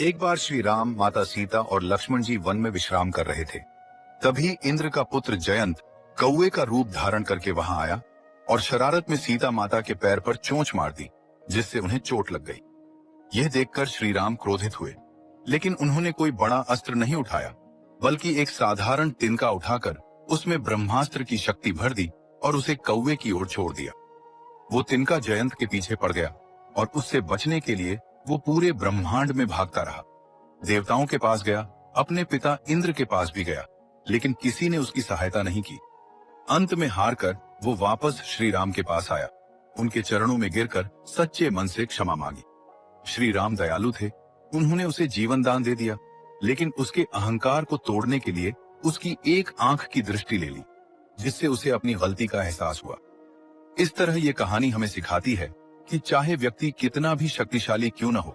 एक बार श्री राम, माता सीता और लक्ष्मण जी वन में विश्राम कर रहे थे। तभी इंद्र का पुत्र जयंत कौवे का रूप धारण करके वहां आया और शरारत में सीता माता के पैर पर चोंच मार दी, जिससे उन्हें चोट लग गई। यह देखकर श्री राम क्रोधित हुए, लेकिन उन्होंने कोई बड़ा अस्त्र नहीं उठाया, बल्कि एक साधारण तिनका उठाकर उसमें ब्रह्मास्त्र की शक्ति भर दी और उसे कौवे की ओर छोड़ दिया। वो तिनका जयंत के पीछे पड़ गया और उससे बचने के लिए वो पूरे ब्रह्मांड में भागता रहा। देवताओं के पास गया, अपने पिता इंद्र के पास भी गया, लेकिन किसी ने उसकी सहायता नहीं की। अंत में हार कर वो वापस श्री राम के पास आया। उनके चरणों में गिरकर सच्चे मन से क्षमा मांगी। श्री राम दयालु थे, उन्होंने उसे जीवन दान दे दिया, लेकिन उसके अहंकार को तोड़ने के लिए उसकी एक आंख की दृष्टि ले ली, जिससे उसे अपनी गलती का एहसास हुआ। इस तरह ये कहानी हमें सिखाती है कि चाहे व्यक्ति कितना भी शक्तिशाली क्यों न हो,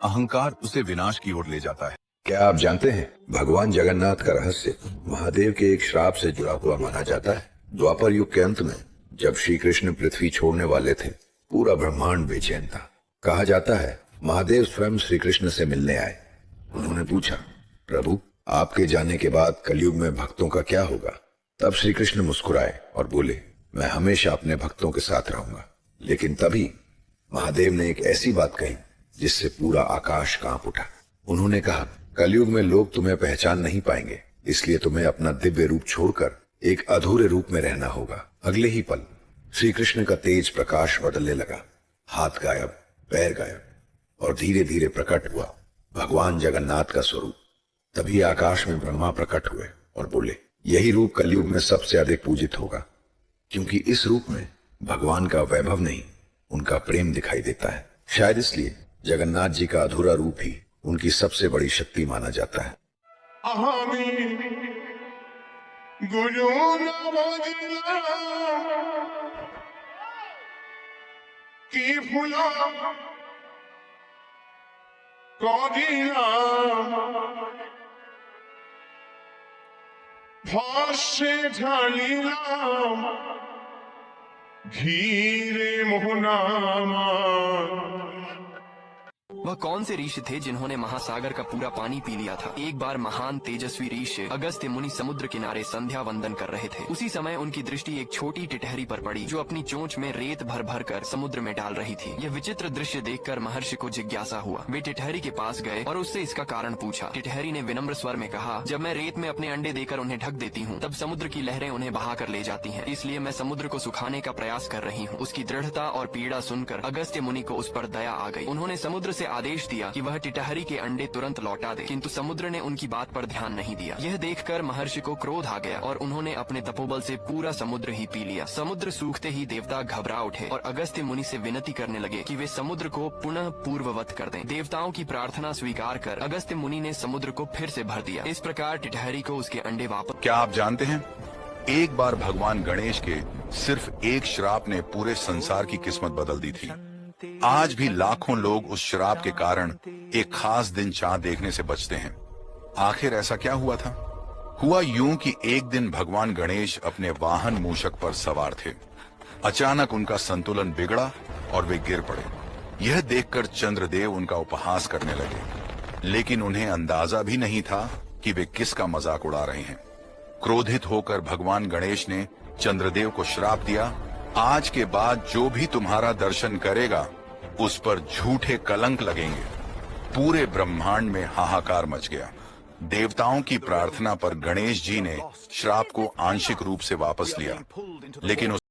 अहंकार उसे विनाश की ओर ले जाता है। क्या आप जानते हैं, भगवान जगन्नाथ का रहस्य महादेव के एक श्राप से जुड़ा हुआ माना जाता है। द्वापर युग के अंत में जब श्री कृष्ण पृथ्वी छोड़ने वाले थे, पूरा ब्रह्मांड बेचैन था। कहा जाता है महादेव स्वयं श्री कृष्ण से मिलने आए। उन्होंने पूछा, प्रभु, आपके जाने के बाद कलयुग में भक्तों का क्या होगा? तब श्री कृष्ण मुस्कुराए और बोले, मैं हमेशा अपने भक्तों के साथ रहूंगा। लेकिन तभी महादेव ने एक ऐसी बात कही जिससे पूरा आकाश कांप उठा। उन्होंने कहा, कलयुग में लोग तुम्हें पहचान नहीं पाएंगे, इसलिए तुम्हें अपना दिव्य रूप छोड़कर एक अधूरे रूप में रहना होगा। अगले ही पल श्री कृष्ण का तेज प्रकाश बदलने लगा। हाथ गायब, पैर गायब और धीरे धीरे प्रकट हुआ भगवान जगन्नाथ का स्वरूप। तभी आकाश में ब्रह्मा प्रकट हुए और बोले, यही रूप कलयुग में सबसे अधिक पूजित होगा, क्योंकि इस रूप में भगवान का वैभव नहीं, उनका प्रेम दिखाई देता है। शायद इसलिए जगन्नाथ जी का अधूरा रूप ही उनकी सबसे बड़ी शक्ति माना जाता है। धीरे मोहनामा। वह कौन से ऋषि थे जिन्होंने महासागर का पूरा पानी पी लिया था? एक बार महान तेजस्वी ऋषि अगस्त्य मुनि समुद्र किनारे संध्या वंदन कर रहे थे। उसी समय उनकी दृष्टि एक छोटी टिटहरी पर पड़ी, जो अपनी चोंच में रेत भर भर कर समुद्र में डाल रही थी। यह विचित्र दृश्य देखकर महर्षि को जिज्ञासा हुआ। वे टिटहरी के पास गए और उससे इसका कारण पूछा। टिटहरी ने विनम्र स्वर में कहा, जब मैं रेत में अपने अंडे देकर उन्हें ढक देती हूँ, तब समुद्र की लहरें उन्हें बहा कर ले जाती हैं। इसलिए मैं समुद्र को सुखाने का प्रयास कर रही हूँ। उसकी दृढ़ता और पीड़ा सुनकर अगस्त्य मुनि को उस पर दया आ गई। उन्होंने समुद्र से आदेश दिया कि वह टिटहरी के अंडे तुरंत लौटा दे, किंतु समुद्र ने उनकी बात पर ध्यान नहीं दिया। यह देखकर महर्षि को क्रोध आ गया और उन्होंने अपने तपोबल से पूरा समुद्र ही पी लिया। समुद्र सूखते ही देवता घबरा उठे और अगस्त्य मुनि से विनती करने लगे कि वे समुद्र को पुनः पूर्ववत कर दें। देवताओं की प्रार्थना स्वीकार कर अगस्त्य मुनि ने समुद्र को फिर से भर दिया। इस प्रकार टिटहरी को उसके अंडे वापस। क्या आप जानते हैं, एक बार भगवान गणेश के सिर्फ एक श्राप ने पूरे संसार की किस्मत बदल दी थी। आज भी लाखों लोग उस श्राप के कारण एक खास दिन चांद देखने से बचते हैं। आखिर ऐसा क्या हुआ था? हुआ यूं कि एक दिन भगवान गणेश अपने वाहन मूषक पर सवार थे। अचानक उनका संतुलन बिगड़ा और वे गिर पड़े। यह देखकर चंद्रदेव उनका उपहास करने लगे, लेकिन उन्हें अंदाजा भी नहीं था कि वे किसका मजाक उड़ा रहे हैं। क्रोधित होकर भगवान गणेश ने चंद्रदेव को श्राप दिया, आज के बाद जो भी तुम्हारा दर्शन करेगा उस पर झूठे कलंक लगेंगे। पूरे ब्रह्मांड में हाहाकार मच गया। देवताओं की प्रार्थना पर गणेश जी ने श्राप को आंशिक रूप से वापस लिया, लेकिन